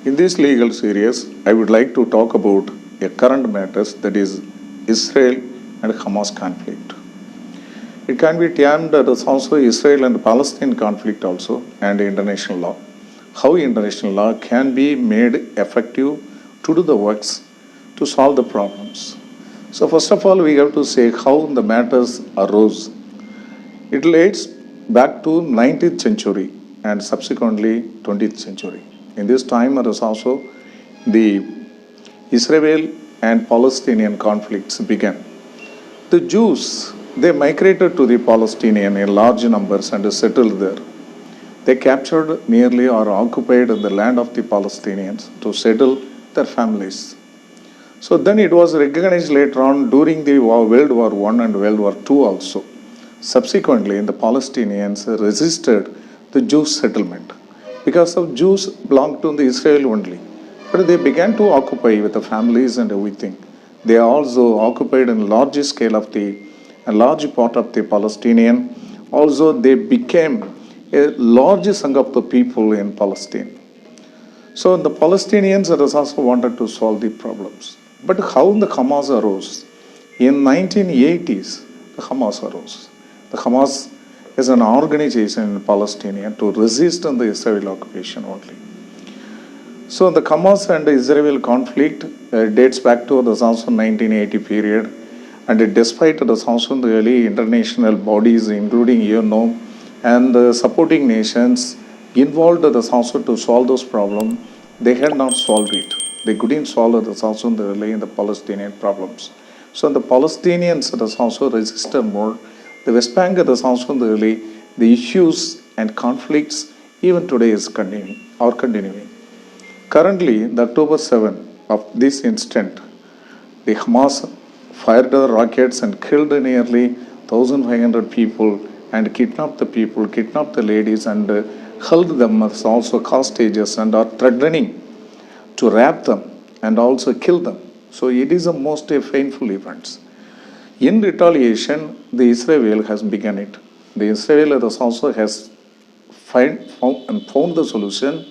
In this legal series, I would like to talk about a current matters, that is Israel and Hamas conflict. It can be termed as also Israel and Palestine conflict also, and international law. How international law can be made effective to do the works to solve the problems. So first of all, we have to say how the matters arose. It relates back to 19th century and subsequently 20th century. In this time, there was also the Israel and Palestinian conflicts began. The Jews, they migrated to the Palestinian in large numbers and settled there. They captured nearly or occupied the land of the Palestinians to settle their families. So then it was recognized later on during the World War I and World War II also. Subsequently, the Palestinians resisted the Jewish settlement because of Jews belonged to the Israel only. But they began to occupy with the families and everything. They also occupied in large scale of a large part of the Palestinian. Also, they became a large chunk of the people in Palestine. So the Palestinians also wanted to solve the problems. But how the Hamas arose? In 1980s, the Hamas arose. The Hamas is an organization in Palestine to resist the Israeli occupation only. So the Hamas and the Israel conflict dates back to the 1980 period, and despite the early international bodies, including UNO and the supporting nations involved to solve those problems, they had not solved it. They couldn't solve the early in the Palestinian problems. So the Palestinians also resisted more. The West Bank the issues and conflicts even today is continuing. Currently, the October 7 of this instant, the Hamas fired the rockets and killed nearly 1,500 people and kidnapped the ladies and held them as also hostages and are threatening to rape them and also kill them. So it is a most painful event. In retaliation, the Israel has begun it. The Israel also has found the solution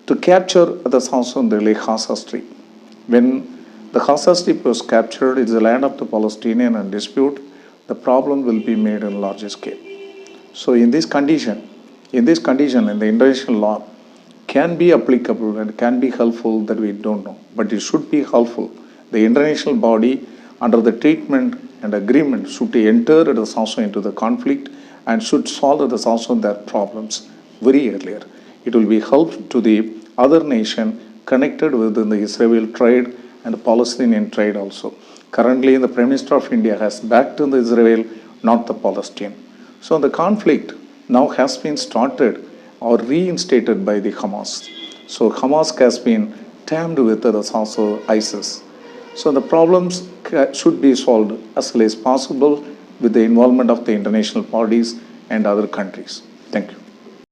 to capture the Gaza Strip. When the Gaza Strip was captured, it's the land of the Palestinian and dispute, the problem will be made in larger scale. So in this condition, in the international law can be applicable and can be helpful, that we don't know, but it should be helpful. The international body under the treatment and agreement should enter into the conflict and should solve their problems very earlier. It will be help to the other nation connected within the Israel trade and the Palestinian trade also. Currently, the Prime Minister of India has backed the Israel, not the Palestine. So the conflict now has been started or reinstated by the Hamas. So Hamas has been tamed with also ISIS. So the problems should be solved as early as possible with the involvement of the international bodies and other countries. Thank you.